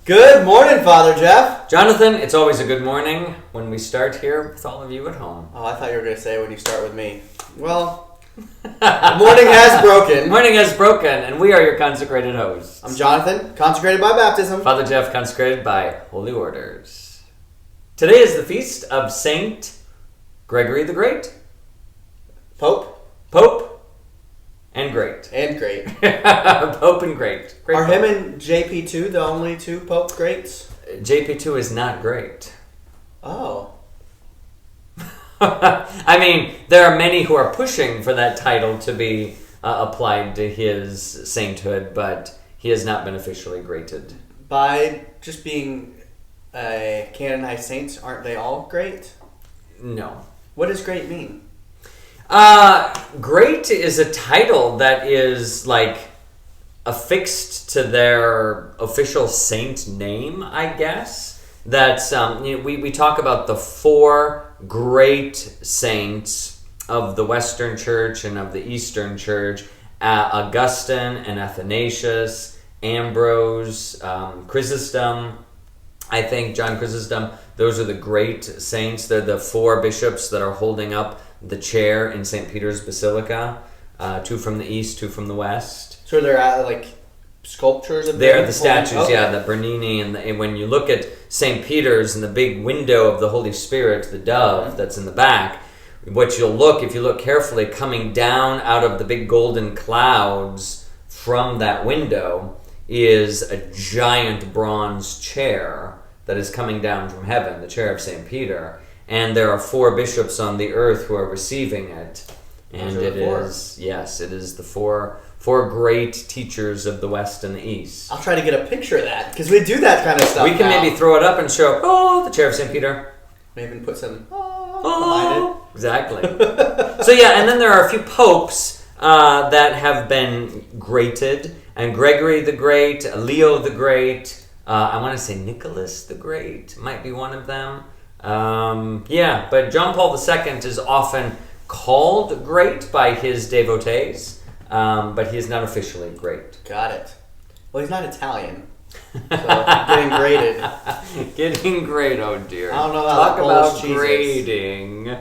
Good morning, Father Jeff. Jonathan, it's always a good morning when we start here with all of you at home. Oh, I thought you were going to say when you start with me. Well, the morning has broken. Morning has broken, and we are your consecrated hosts. I'm Jonathan, consecrated by baptism. Father Jeff, consecrated by holy orders. Today is the feast of Saint Gregory the Great. Pope. And great. And great. Pope and great. Are him and JP2 the only two Pope greats? JP2 is not great. Oh. I mean, there are many who are pushing for that title to be applied to his sainthood, but he has not been officially greated. By just being canonized saints, aren't they all great? No. What does great mean? Great is a title that is like affixed to their official saint name, I guess. That's we talk about the four great saints of the Western Church and of the Eastern Church: Augustine and Athanasius, Ambrose, Chrysostom. I think John Chrysostom. Those are the great saints. They're the four bishops that are holding up the chair in St. Peter's Basilica, two from the east, two from the west. So they're like sculptures of They're the statues, okay. Yeah, the Bernini. And when you look at St. Peter's and the big window of the Holy Spirit, the dove that's in the back, what you'll look, if you look carefully, coming down out of the big golden clouds from that window is a giant bronze chair that is coming down from heaven, the chair of St. Peter. And there are four bishops on the earth who are receiving it. And it is the four great teachers of the West and the East. I'll try to get a picture of that, because we do that kind of stuff. We can maybe throw it up and show, the chair of St. Peter. Maybe put some behind it. Exactly. So yeah, and then there are a few popes that have been greated. And Gregory the Great, Leo the Great, I want to say Nicholas the Great might be one of them. But John Paul II is often called great by his devotees, but he is not officially great. Got it. Well, he's not Italian, so getting graded. Getting great, oh dear. I don't know how Talk that about Polish cheese is. grading.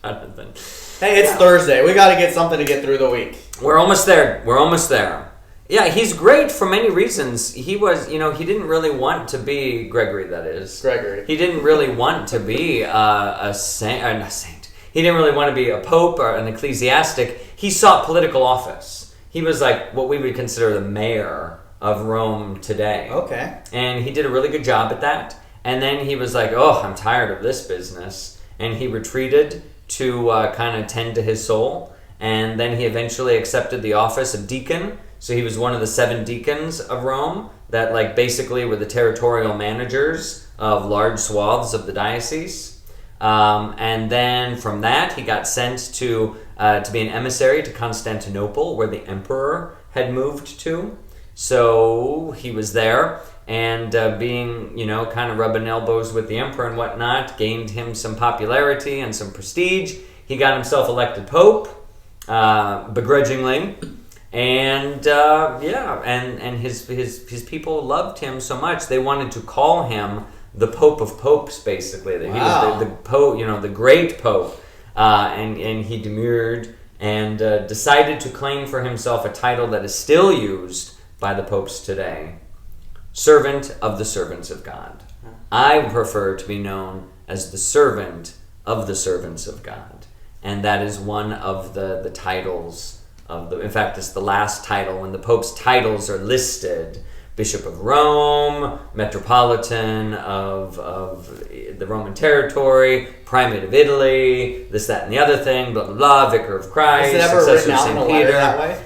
Jonathan. Hey, it's Thursday. We got to get something to get through the week. We're almost there. Yeah, he's great for many reasons. He was, he didn't really want to be Gregory, that is. Gregory. He didn't really want to be a saint. He didn't really want to be a pope or an ecclesiastic. He sought political office. He was like what we would consider the mayor of Rome today. Okay. And he did a really good job at that. And then he was like, I'm tired of this business. And he retreated to kind of tend to his soul. And then he eventually accepted the office of deacon. So he was one of the 7 deacons of Rome that basically were the territorial managers of large swaths of the diocese. And then from that, he got sent to be an emissary to Constantinople, where the emperor had moved to. So he was there, and being, kind of rubbing elbows with the emperor and whatnot, gained him some popularity and some prestige. He got himself elected pope, begrudgingly. And his people loved him so much they wanted to call him the Pope of Popes. Basically, that he was the Pope, the great Pope. And he demurred and decided to claim for himself a title that is still used by the popes today: Servant of the Servants of God. I prefer to be known as the Servant of the Servants of God, and that is one of the titles. In fact, it's the last title when the Pope's titles are listed: Bishop of Rome, Metropolitan of the Roman territory, Primate of Italy, this, that, and the other thing, blah, blah, blah, Vicar of Christ, Is it ever Successor written of out in a St. letter Peter. that way?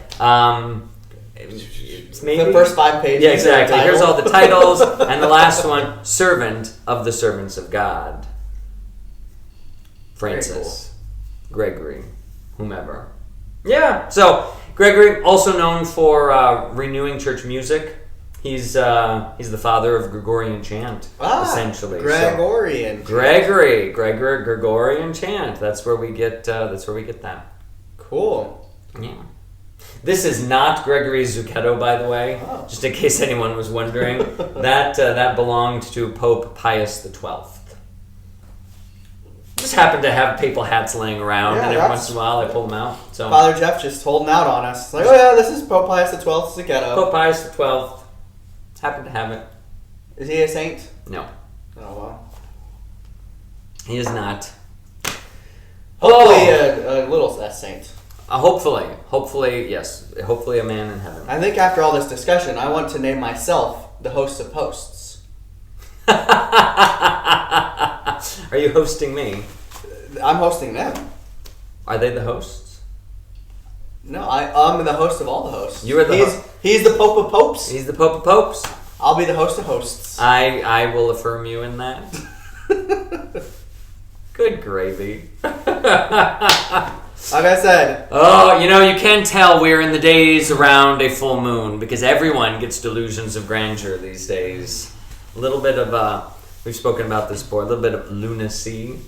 Maybe. The first 5 pages. Yeah, exactly. Here's all the titles, and the last one: Servant of the Servants of God. Francis, Gregory, whomever. Yeah, so Gregory, also known for renewing church music. He's the father of Gregorian chant, essentially. Gregorian. Gregorian chant. That's where we get that. Cool. Yeah. This is not Gregory Zucchetto, by the way, just in case anyone was wondering. That belonged to Pope Pius XII. Just happened to have papal hats laying around, and every once in a while I pull them out. So Father Jeff just holding out on us. It's like, oh yeah, this is Pope Pius XII Zucchetto. Pope Pius XII happened to have it. Is he a saint? No. Oh well. He is not. Hopefully a little saint. Hopefully, yes. Hopefully a man in heaven. I think after all this discussion, I want to name myself the host of hosts. Are you hosting me? I'm hosting them. Are they the hosts? No, I'm the host of all the hosts. You are the host. He's the Pope of Popes. He's the Pope of Popes. I'll be the host of hosts. I will affirm you in that. Good gravy. Like I said. Oh, you can tell we're in the days around a full moon because everyone gets delusions of grandeur these days. A little bit of, we've spoken about this before, a little bit of lunacy.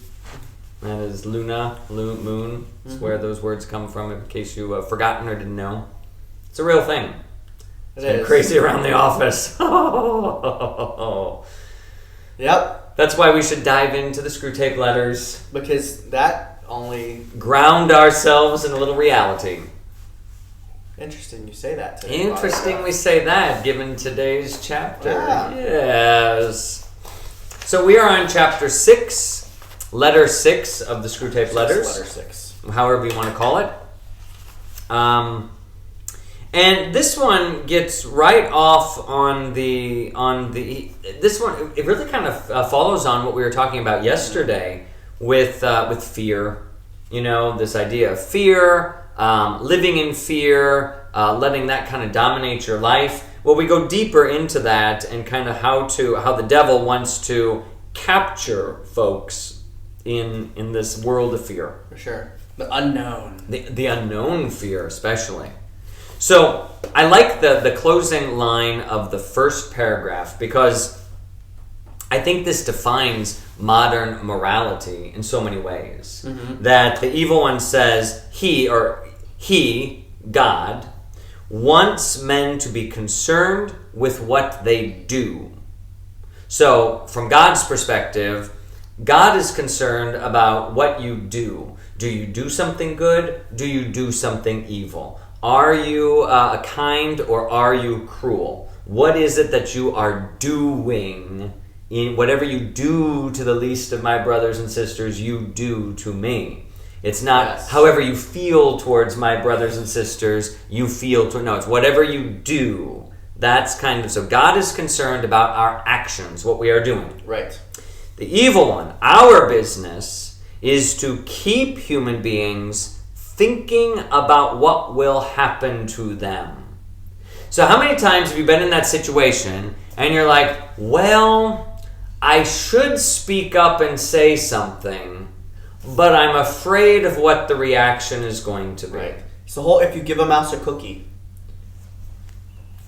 That is moon. It's where those words come from, in case you have forgotten or didn't know. It's a real thing. It's been crazy around the office. Yep. That's why we should dive into the Screwtape letters. Because that only... ground ourselves in a little reality. Interesting you say that today. Interesting we say that, given today's chapter. Yeah. Yes. So we are on chapter 6, letter 6 of the Screwtape letters. Letter 6. However you want to call it. And this one gets right off on the this one. It really kind of follows on what we were talking about yesterday with fear. This idea of fear, living in fear, letting that kind of dominate your life. Well, we go deeper into that and kind of how the devil wants to capture folks in this world of fear. For sure, the unknown. The unknown fear, especially. So I like the closing line of the first paragraph because I think this defines modern morality in so many ways. Mm-hmm. That the evil one says he, God, wants men to be concerned with what they do. So from God's perspective, God is concerned about what you do. Do you do something good? Do you do something evil? Are you kind or are you cruel? What is it that you are doing? In whatever you do to the least of my brothers and sisters, you do to me. It's not however you feel towards my brothers and sisters, you feel to. No, it's whatever you do. That's kind of, so God is concerned about our actions, what we are doing. Right. The evil one, our business, is to keep human beings thinking about what will happen to them. So how many times have you been in that situation and you're like, well, I should speak up and say something, but I'm afraid of what the reaction is going to be. Right. So if you give a mouse a cookie,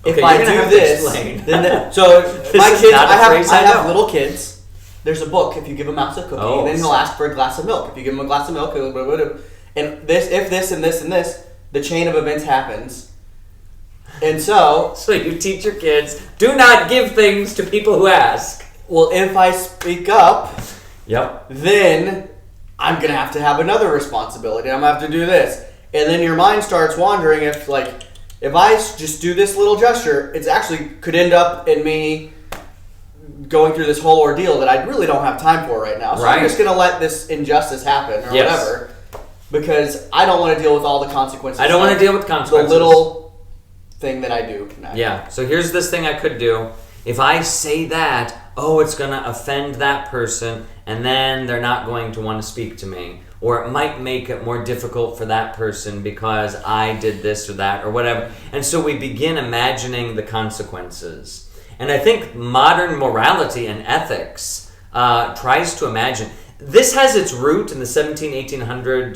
okay, if I do this, then so my kids, I have little kids. There's a book. If you give a mouse a cookie, then he'll ask for a glass of milk. If you give him a glass of milk, and if this and this and this, the chain of events happens. And so you teach your kids, do not give things to people who ask. Well, if I speak up, yep, then I'm going to have another responsibility. I'm going to have to do this. And then your mind starts wandering if I just do this little gesture, it's actually could end up in me going through this whole ordeal that I really don't have time for right now. So I'm just going to let this injustice happen or whatever. Because I don't want to deal with all the consequences. I don't want to deal with consequences. The little thing that I do now. Yeah. So here's this thing I could do. If I say that, it's going to offend that person, and then they're not going to want to speak to me. Or it might make it more difficult for that person because I did this or that or whatever. And so we begin imagining the consequences. And I think modern morality and ethics tries to imagine. This has its root in the 1800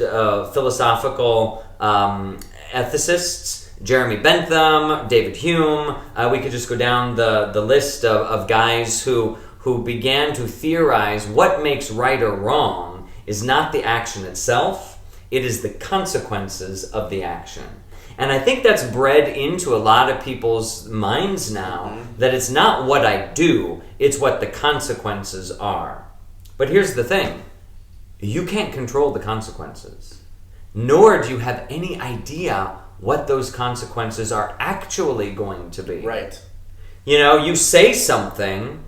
philosophical ethicists, Jeremy Bentham, David Hume. We could just go down the list of guys who began to theorize what makes right or wrong is not the action itself, it is the consequences of the action. And I think that's bred into a lot of people's minds now, that it's not what I do, it's what the consequences are. But here's the thing. You can't control the consequences. Nor do you have any idea what those consequences are actually going to be. Right. You know, you say something,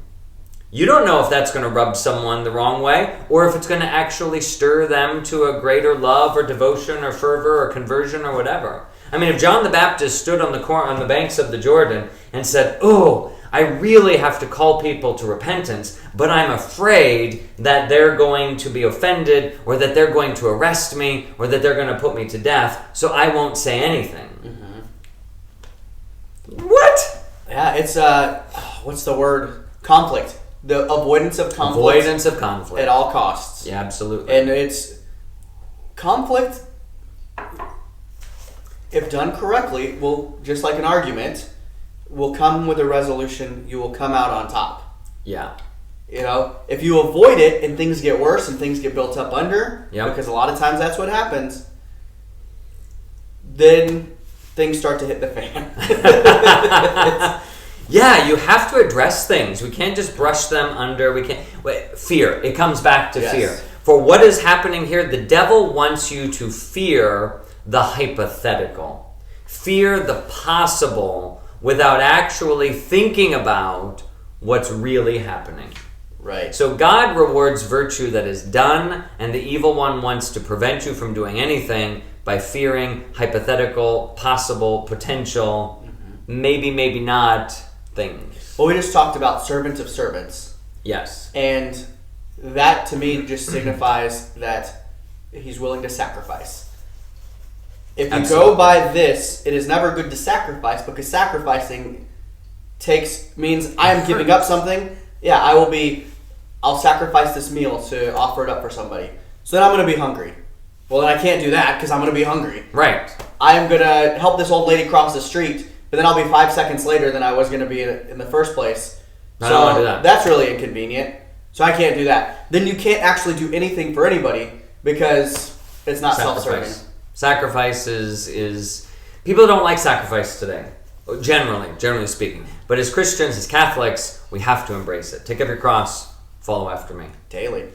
you don't know if that's going to rub someone the wrong way, or if it's going to actually stir them to a greater love or devotion or fervor or conversion or whatever. I mean, if John the Baptist stood on the banks of the Jordan and said, "Oh, I really have to call people to repentance, but I'm afraid that they're going to be offended, or that they're going to arrest me, or that they're going to put me to death, so I won't say anything." What? Yeah, it's what's the word? Conflict. The avoidance of conflict. Avoidance of conflict. At all costs. Yeah, absolutely. And it's conflict, if done correctly, will, just like an argument, will come with a resolution. You will come out on top. Yeah. You know, if you avoid it and things get worse and things get built up under, because a lot of times that's what happens, then things start to hit the fan. Yeah, you have to address things. We can't just brush them under. We can't. Fear. It comes back to fear. For what is happening here, the devil wants you to fear the hypothetical. Fear the possible without actually thinking about what's really happening. Right. So God rewards virtue that is done, and the evil one wants to prevent you from doing anything by fearing hypothetical, possible, potential, maybe, maybe not things. Well, we just talked about servants of servants. Yes. And that to me just signifies that he's willing to sacrifice. If you go by this, it is never good to sacrifice, because sacrificing means I am giving up something. Yeah, I'll sacrifice this meal to offer it up for somebody. So then I'm going to be hungry. Well, then I can't do that because I'm going to be hungry. Right. I am going to help this old lady cross the street, but then I'll be 5 seconds later than I was going to be in the first place. I don't want to do that. That's really inconvenient. So I can't do that. Then you can't actually do anything for anybody because it's not self-serving. Sacrifice is people don't like sacrifice today, generally speaking. But as Christians, as Catholics, we have to embrace it. Take up your cross, follow after me. Daily.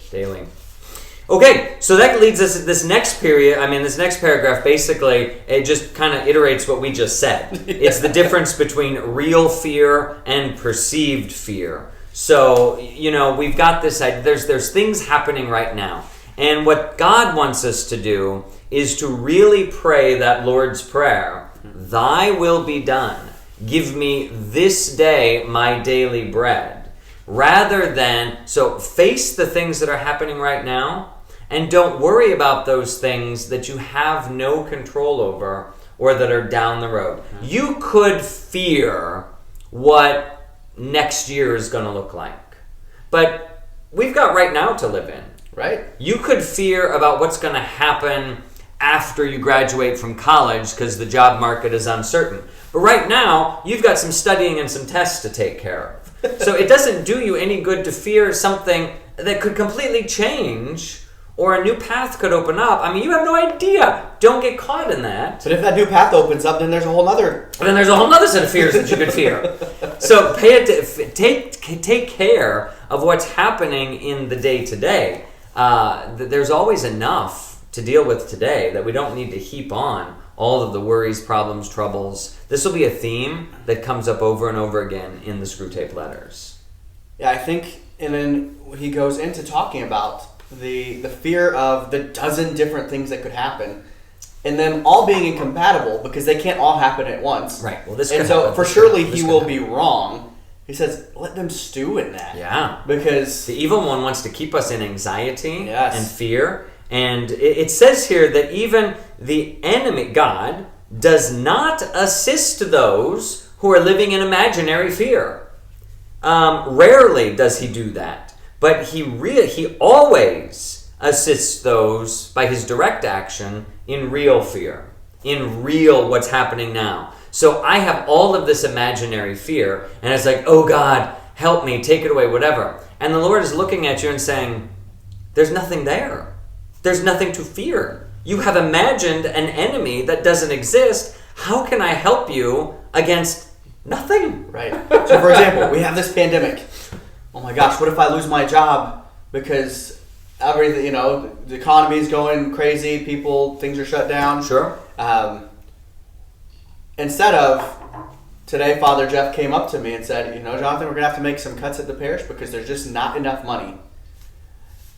Okay, so that leads us to this next paragraph, basically, it just kind of iterates what we just said. It's the difference between real fear and perceived fear. So, you know, we've got this idea, there's things happening right now. And what God wants us to do is to really pray that Lord's Prayer, "Thy will be done. Give me this day my daily bread." Rather than, so face the things that are happening right now, and don't worry about those things that you have no control over or that are down the road. You could fear what next year is going to look like, but we've got right now to live in. Right. You could fear about what's going to happen after you graduate from college because the job market is uncertain. But right now, you've got some studying and some tests to take care of. So it doesn't do you any good to fear something that could completely change, or a new path could open up. I mean, you have no idea. Don't get caught in that. But if that new path opens up, then there's a whole other set of fears that you could fear. So take care of what's happening in the day-to-day. There's always enough to deal with today that we don't need to heap on all of the worries, problems, troubles. This will be a theme that comes up over and over again in the Screwtape letters. Yeah, I think, and then he goes into talking about the fear of the dozen different things that could happen, and then all being incompatible because they can't all happen at once. Right. Well, this and so happen. For surely he will be wrong. He says, let them stew in that. Yeah. Because the evil one wants to keep us in anxiety and fear. And it says here that even the enemy, God, does not assist those who are living in imaginary fear. Rarely does he do that. But he always assists those by his direct action in real fear, in real what's happening now. So I have all of this imaginary fear, and it's like, oh God, help me, take it away, whatever. And the Lord is looking at you and saying, there's nothing there. There's nothing to fear. You have imagined an enemy that doesn't exist. How can I help you against nothing? Right. So, for example, we have this pandemic. Oh my gosh, what if I lose my job because everything, the economy is going crazy, things are shut down. Sure. Instead of, today, Father Jeff came up to me and said, Jonathan, we're going to have to make some cuts at the parish because there's just not enough money.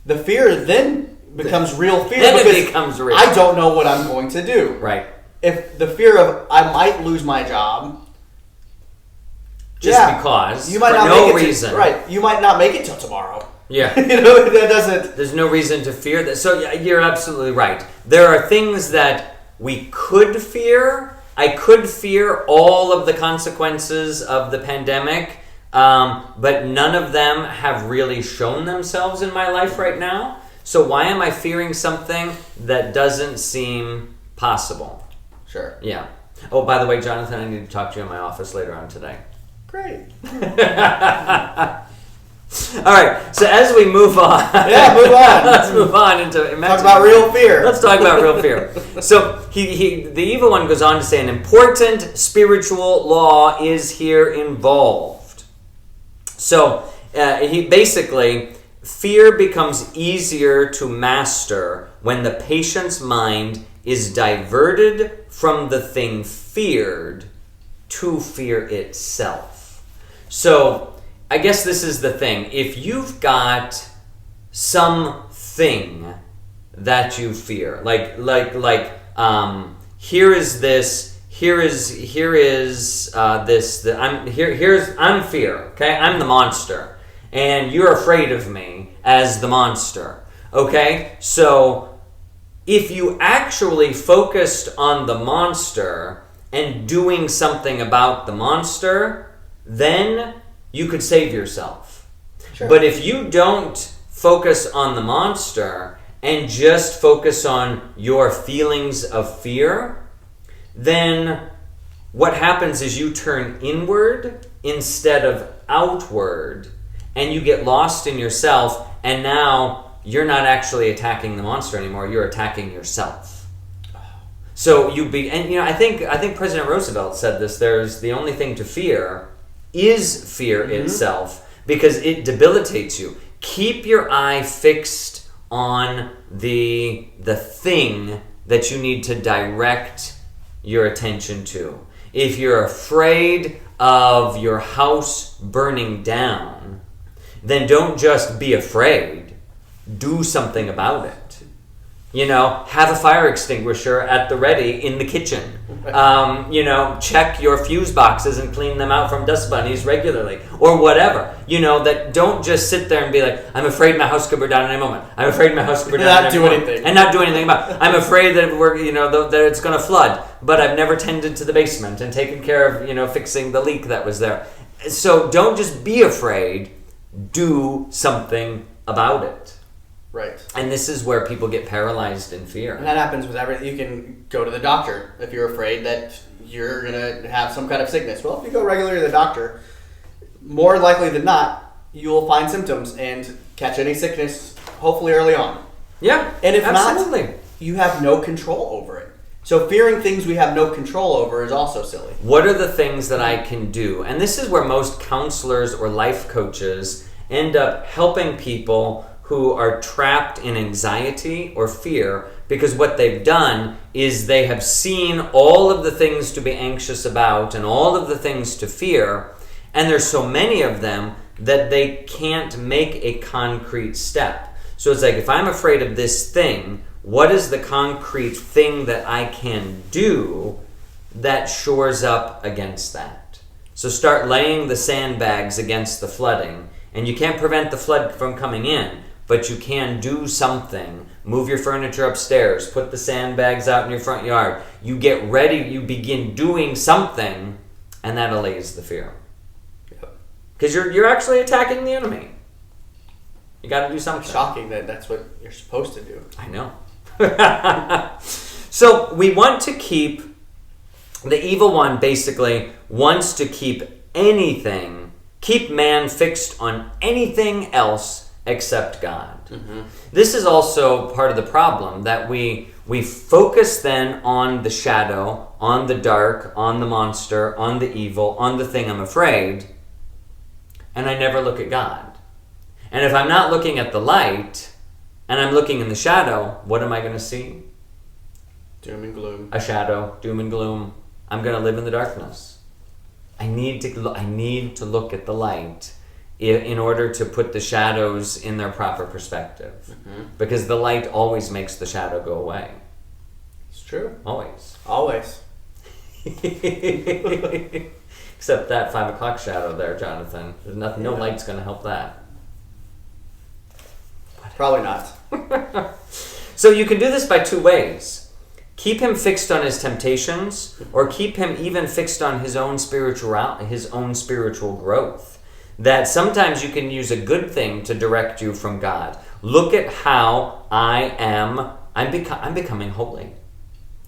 The fear then becomes real fear. Then it becomes real. I don't know what I'm going to do. Right. If the fear of I might lose my job, because you might for not no make it reason. Right. You might not make it till tomorrow. Yeah. That doesn't. There's no reason to fear that. So yeah, you're absolutely right. There are things that we could fear. I could fear all of the consequences of the pandemic, but none of them have really shown themselves in my life right now. So why am I fearing something that doesn't seem possible? Sure. Yeah. Oh, by the way, Jonathan, I need to talk to you in my office later on today. Great. All right, so as we move on, move on. Let's move on into talk about real fear. Let's talk about real fear. So the evil one goes on to say an important spiritual law is here involved. So he basically, fear becomes easier to master when the patient's mind is diverted from the thing feared to fear itself. So I guess this is the thing. If you've got something that you fear, here is this, I'm fear, okay? I'm the monster, and you're afraid of me as the monster, okay? So if you actually focused on the monster and doing something about the monster, then you could save yourself. Sure. But if you don't focus on the monster and just focus on your feelings of fear, then what happens is you turn inward instead of outward, and you get lost in yourself, and now you're not actually attacking the monster anymore, you're attacking yourself. So I think President Roosevelt said this, there's the only thing to fear is fear itself, because it debilitates you. Keep your eye fixed on the thing that you need to direct your attention to. If you're afraid of your house burning down, then don't just be afraid. Do something about it. Have a fire extinguisher at the ready in the kitchen. Check your fuse boxes and clean them out from dust bunnies regularly, or whatever. That don't just sit there and be like, I'm afraid my house could burn down in a moment. I'm afraid my house could burn down in a moment. And not do anything about it. I'm afraid that that it's going to flood, but I've never tended to the basement and taken care of, fixing the leak that was there. So don't just be afraid. Do something about it. Right. And this is where people get paralyzed in fear. And that happens with everything. You can go to the doctor if you're afraid that you're going to have some kind of sickness. Well, if you go regularly to the doctor, more likely than not, you'll find symptoms and catch any sickness, hopefully early on. Yeah, and if absolutely. not, you have no control over it. So fearing things we have no control over is also silly. What are the things that I can do? And this is where most counselors or life coaches end up helping people who are trapped in anxiety or fear, because what they've done is they have seen all of the things to be anxious about and all of the things to fear, and there's so many of them that they can't make a concrete step. So it's like, if I'm afraid of this thing, what is the concrete thing that I can do that shores up against that? So start laying the sandbags against the flooding, and you can't prevent the flood from coming in, but you can do something. Move your furniture upstairs, put the sandbags out in your front yard. You get ready, you begin doing something, and that allays the fear. Because you're actually attacking the enemy. You got to do something. Shocking that that's what you're supposed to do. I know. So we want to keep, the evil one basically wants to keep man fixed on anything else except God. Mm-hmm. This is also part of the problem, that we We focus then on the shadow, on the dark, on the monster, on the evil, on the thing I'm afraid, and I never look at God. And if I'm not looking at the light, and I'm looking in the shadow, what am I going to see? Doom and gloom. A shadow, doom and gloom. I'm going to live in the darkness. I need to look at the light in order to put the shadows in their proper perspective. Mm-hmm. Because the light always makes the shadow go away. It's true. Always. Always. Except that 5 o'clock shadow there, Jonathan. There's nothing. No light's going to help that. Probably not. So you can do this by 2 ways. Keep him fixed on his temptations, or keep him even fixed on his own spiritual growth. That sometimes you can use a good thing to direct you from God. Look at how I'm becoming holy.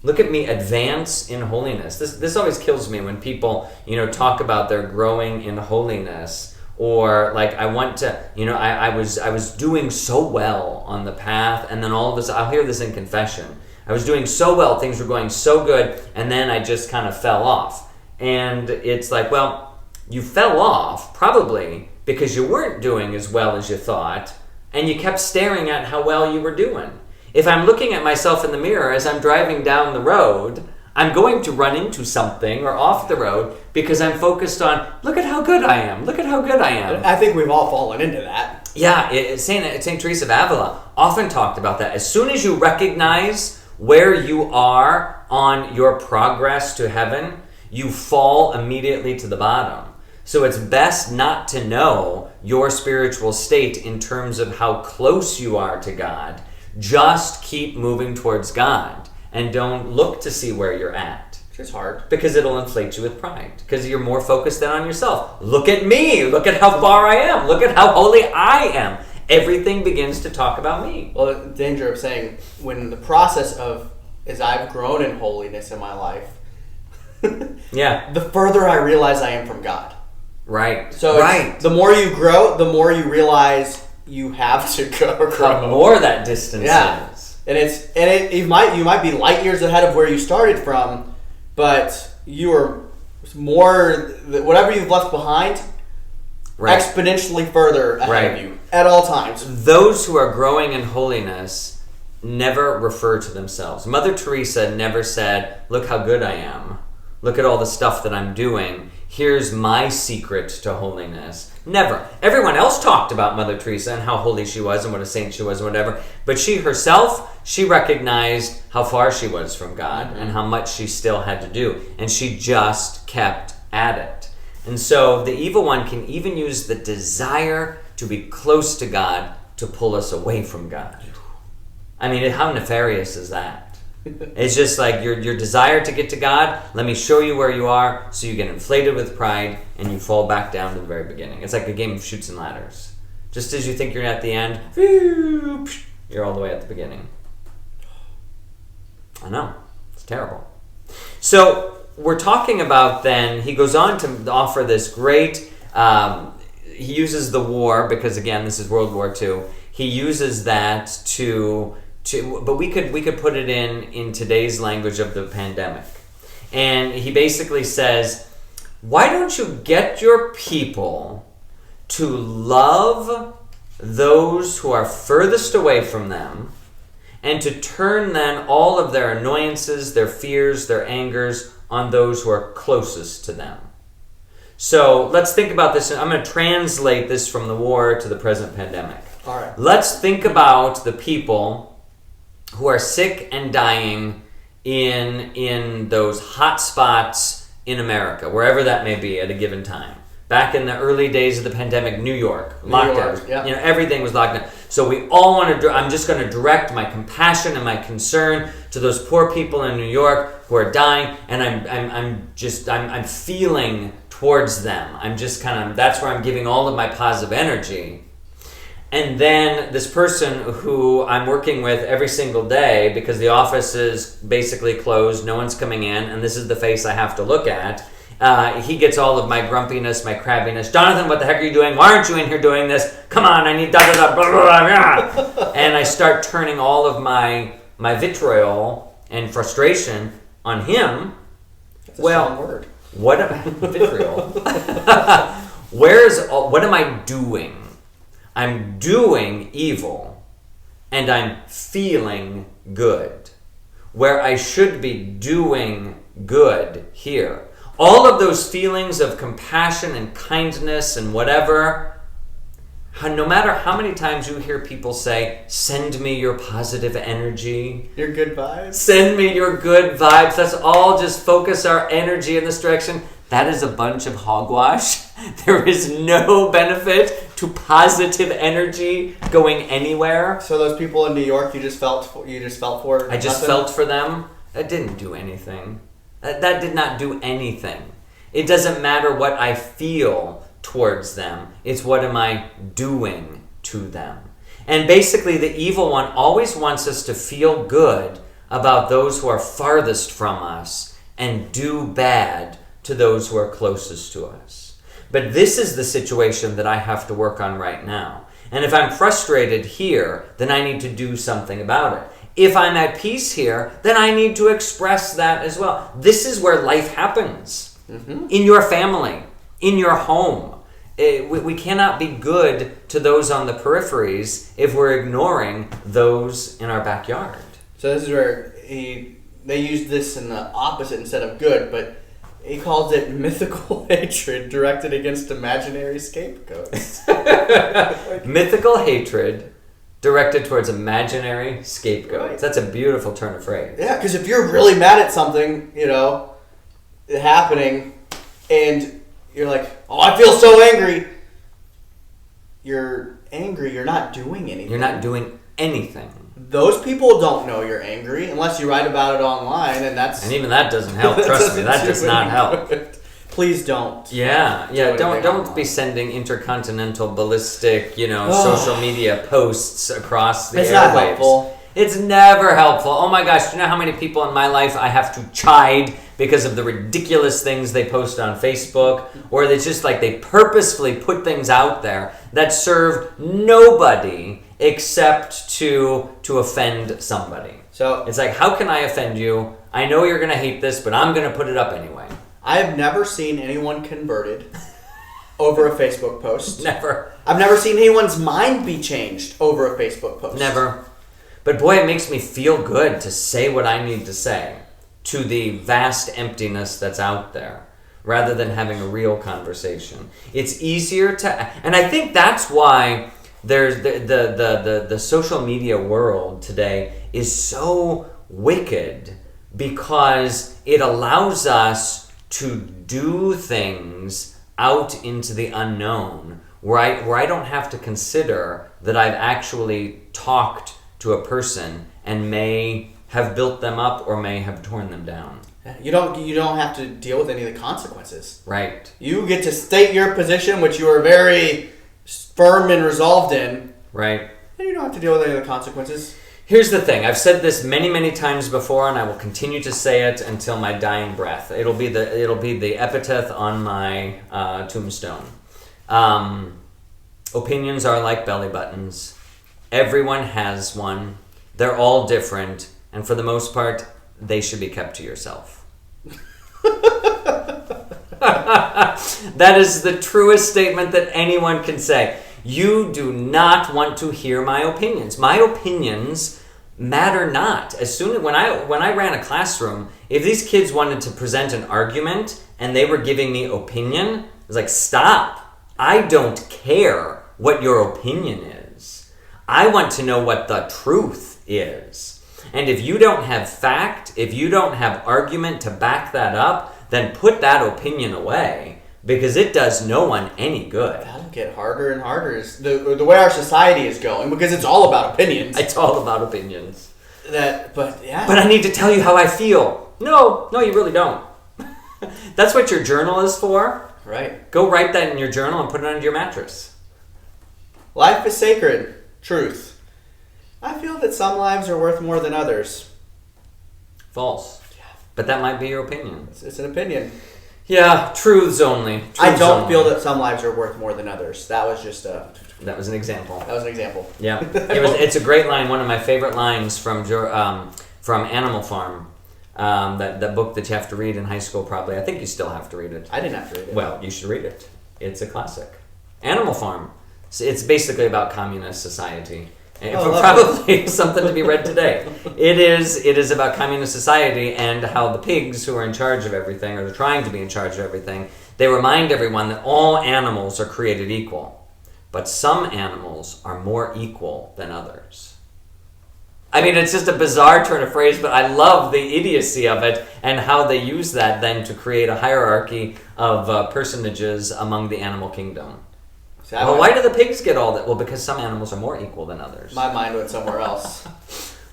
Look at me advance in holiness. This always kills me when people, talk about their growing in holiness. Or like I want to, I was doing so well on the path, and then all of a sudden, I'll hear this in confession. I was doing so well, things were going so good, and then I just kind of fell off. And it's like, well, you fell off probably because you weren't doing as well as you thought, and you kept staring at how well you were doing. If I'm looking at myself in the mirror as I'm driving down the road, I'm going to run into something or off the road because I'm focused on, look at how good I am. Look at how good I am. I think we've all fallen into that. Yeah, St. Teresa of Avila often talked about that. As soon as you recognize where you are on your progress to heaven, you fall immediately to the bottom. So it's best not to know your spiritual state in terms of how close you are to God. Just keep moving towards God. And don't look to see where you're at. It's hard. Because it'll inflate you with pride. Because you're more focused then on yourself. Look at me. Look at how far I am. Look at how holy I am. Everything begins to talk about me. Well, the danger of saying, when the process of, as I've grown in holiness in my life, yeah, the further I realize I am from God. Right. So the more you grow, the more you realize you have to grow. The more that distance is. And you might be light years ahead of where you started from, but you are more, whatever you've left behind, exponentially further ahead of you at all times. Those who are growing in holiness never refer to themselves. Mother Teresa never said, look how good I am. Look at all the stuff that I'm doing. Here's my secret to holiness. Never. Everyone else talked about Mother Teresa and how holy she was and what a saint she was and whatever. But she herself, she recognized how far she was from God and how much she still had to do. And she just kept at it. And so the evil one can even use the desire to be close to God to pull us away from God. I mean, how nefarious is that? It's just like your desire to get to God, let me show you where you are, so you get inflated with pride and you fall back down to the very beginning. It's like a game of chutes and ladders. Just as you think you're at the end, you're all the way at the beginning. I know. It's terrible. So we're talking about then, he goes on to offer this great, he uses the war, because again, this is World War II. He uses that but we could put it in today's language of the pandemic. And he basically says, why don't you get your people to love those who are furthest away from them, and to turn then all of their annoyances, their fears, their angers on those who are closest to them. So let's think about this. I'm going to translate this from the war to the present pandemic. All right. Let's think about the people who are sick and dying in those hot spots in America, wherever that may be at a given time. Back in the early days of the pandemic, New York, lockdown. Yeah. Everything was locked down. So we all want to. I'm just going to direct my compassion and my concern to those poor people in New York who are dying, and I'm feeling towards them. I'm just kind of. That's where I'm giving all of my positive energy. And then this person who I'm working with every single day, because the office is basically closed, no one's coming in, and this is the face I have to look at, he gets all of my grumpiness, my crabbiness. Jonathan, what the heck are you doing? Why aren't you in here doing this? Come on, I need da-da-da, blah, blah, blah, blah. And I start turning all of my my vitriol and frustration on him, That's a strong word. What vitriol? What am I doing? I'm doing evil, and I'm feeling good, where I should be doing good here. All of those feelings of compassion and kindness and whatever, no matter how many times you hear people say, send me your positive energy. Your good vibes. Send me your good vibes. Let's all just focus our energy in this direction. That is a bunch of hogwash. There is no benefit to positive energy going anywhere. So those people in New York, you just felt for. I just felt for them. That didn't do anything. That did not do anything. It doesn't matter what I feel towards them. It's what am I doing to them. And basically the evil one always wants us to feel good about those who are farthest from us and do bad to those who are closest to us. But this is the situation that I have to work on right now. And if I'm frustrated here, then I need to do something about it. If I'm at peace here, then I need to express that as well. This is where life happens. Mm-hmm. In your family, in your home. We cannot be good to those on the peripheries if we're ignoring those in our backyard. So this is where they used this in the opposite instead of good, but he calls it mythical hatred directed against imaginary scapegoats. Mythical hatred directed towards imaginary scapegoats. Right. That's a beautiful turn of phrase. Yeah, because if you're really mad at something, happening, and you're like, oh, I feel so angry. You're angry. You're not doing anything. You're not doing anything. Those people don't know you're angry unless you write about it online, and even that doesn't help. Trust me, that does not help. Please don't. Yeah. Don't be sending intercontinental ballistic, social media posts across the airwaves. It's not helpful. It's never helpful. Oh my gosh, do you know how many people in my life I have to chide because of the ridiculous things they post on Facebook? Or it's just like they purposefully put things out there that serve nobody except to offend somebody. So it's like, how can I offend you? I know you're going to hate this, but I'm going to put it up anyway. I have never seen anyone converted over a Facebook post. Never. I've never seen anyone's mind be changed over a Facebook post. Never. But boy, it makes me feel good to say what I need to say to the vast emptiness that's out there, rather than having a real conversation. It's easier to, and I think that's why there's the social media world today is so wicked, because it allows us to do things out into the unknown, where I don't have to consider that I've actually talked to a person and may have built them up or may have torn them down. You don't have to deal with any of the consequences. Right. You get to state your position, which you are very firm and resolved in. Right. And you don't have to deal with any of the consequences. Here's the thing. I've said this many, many times before, and I will continue to say it until my dying breath. It'll be the epitaph on my tombstone. Opinions are like belly buttons. Everyone has one. They're all different. And for the most part, they should be kept to yourself. That is the truest statement that anyone can say. You do not want to hear my opinions. My opinions matter not. When I ran a classroom, if these kids wanted to present an argument and they were giving me opinion, I was like, stop. I don't care what your opinion is. I want to know what the truth is. And if you don't have fact, if you don't have argument to back that up, then put that opinion away, because it does no one any good. That'll get harder and harder. The way our society is going, because it's all about opinions. It's all about opinions. But I need to tell you how I feel. No, you really don't. That's what your journal is for. Right. Go write that in your journal and put it under your mattress. Life is sacred. Truth. I feel that some lives are worth more than others. False. Yeah. But that might be your opinion. It's an opinion. Yeah, truths only. I don't feel that some lives are worth more than others. That was just That was an example. Yeah, it's a great line. One of my favorite lines from Animal Farm. That book that you have to read in high school, probably. I think you still have to read it. I didn't have to read it. Well, you should read it. It's a classic. Animal Farm. It's basically about communist society. Probably something to be read today. It is about communist society and how the pigs who are in charge of everything, or they're trying to be in charge of everything, they remind everyone that all animals are created equal. But some animals are more equal than others. I mean, it's just a bizarre turn of phrase, but I love the idiocy of it and how they use that then to create a hierarchy of personages among the animal kingdom. Well, why do the pigs get all that? Well, because some animals are more equal than others. My mind went somewhere else.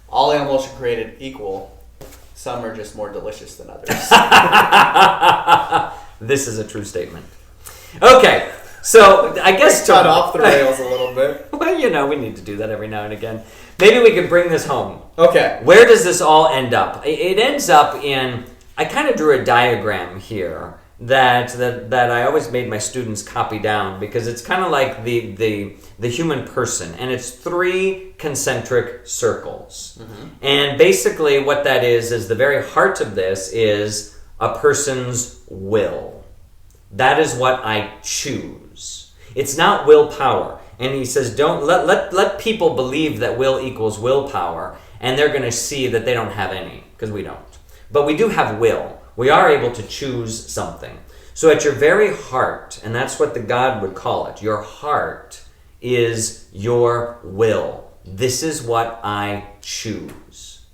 All animals are created equal. Some are just more delicious than others. This is a true statement. Okay, so I guess cut off the rails a little bit. Well, we need to do that every now and again. Maybe we could bring this home. Okay. Where does this all end up? It ends up in, I kind of drew a diagram here that I always made my students copy down, because it's kind of like the human person, and it's 3 concentric circles. Mm-hmm. And basically what that is the very heart of this is a person's will. That is what I choose. It's not willpower. And he says, don't let people believe that will equals willpower, and they're going to see that they don't have any, because we don't. But we do have will. We are able to choose something. So at your very heart, and that's what the God would call it, your heart is your will. This is what I choose.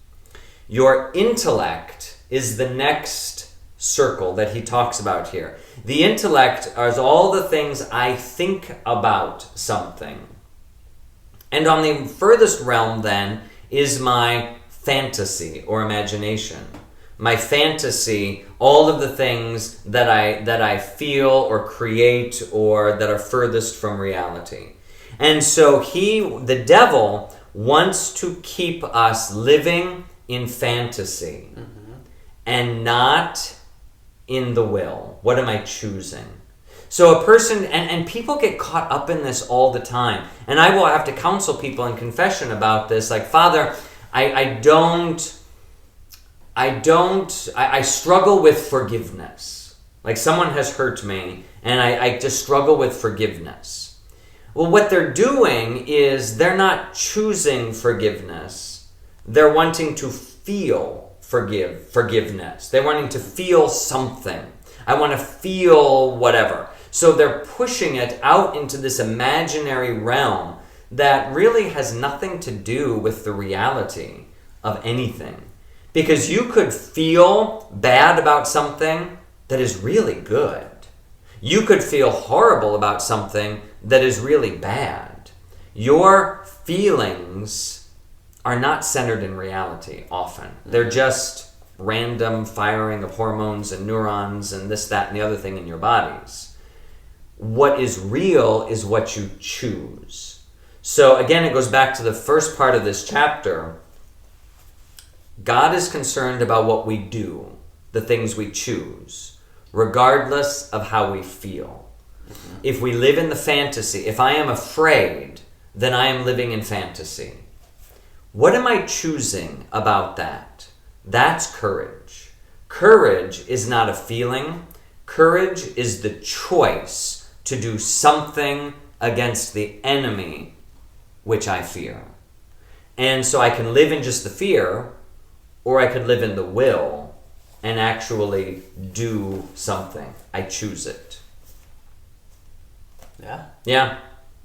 Your intellect is the next circle that he talks about here. The intellect is all the things I think about something. And on the furthest realm then is my fantasy or imagination. My fantasy, all of the things that I feel or create or that are furthest from reality. And so the devil wants to keep us living in fantasy, mm-hmm. and not in the will. What am I choosing? So a person, and people get caught up in this all the time. And I will have to counsel people in confession about this. Like, Father, I struggle with forgiveness. Like, someone has hurt me, and I just struggle with forgiveness. Well, what they're doing is they're not choosing forgiveness. They're wanting to feel forgiveness. They're wanting to feel something. I want to feel whatever. So they're pushing it out into this imaginary realm that really has nothing to do with the reality of anything. Because you could feel bad about something that is really good. You could feel horrible about something that is really bad. Your feelings are not centered in reality often. They're just random firing of hormones and neurons and this, that, and the other thing in your bodies. What is real is what you choose. So again, it goes back to the first part of this chapter. God is concerned about what we do, the things we choose, regardless of how we feel. Mm-hmm. If we live in the fantasy, if I am afraid, then I am living in fantasy. What am I choosing about that? That's courage. Courage is not a feeling. Courage is the choice to do something against the enemy which I fear. And so I can live in just the fear, or I could live in the will and actually do something. I choose it. Yeah.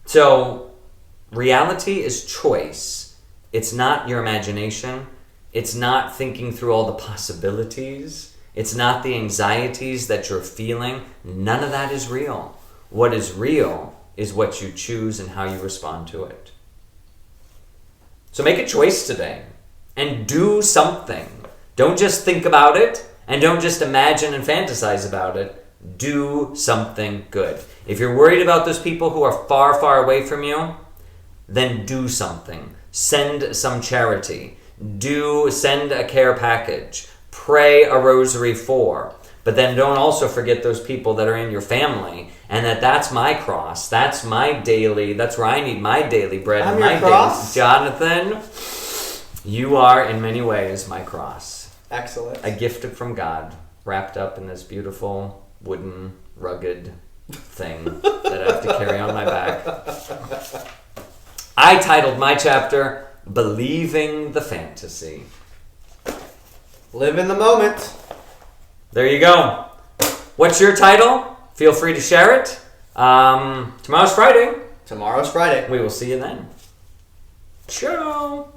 So reality is choice. It's not your imagination. It's not thinking through all the possibilities. It's not the anxieties that you're feeling. None of that is real. What is real is what you choose and how you respond to it. So make a choice today and do something. Don't just think about it, and don't just imagine and fantasize about it. Do something good. If you're worried about those people who are far, far away from you, then do something. Send some charity. Send a care package. Pray a rosary for. But then don't also forget those people that are in your family, and that's my cross. That's my daily. That's where I need my daily bread. I'm and my your cross. Jonathan, you are in many ways my cross. Excellent. A gift from God, wrapped up in this beautiful wooden, rugged thing that I have to carry on my back. I titled my chapter, Believing the Fantasy. Live in the moment. There you go. What's your title? Feel free to share it. Tomorrow's Friday. Tomorrow's Friday. We will see you then. Ciao.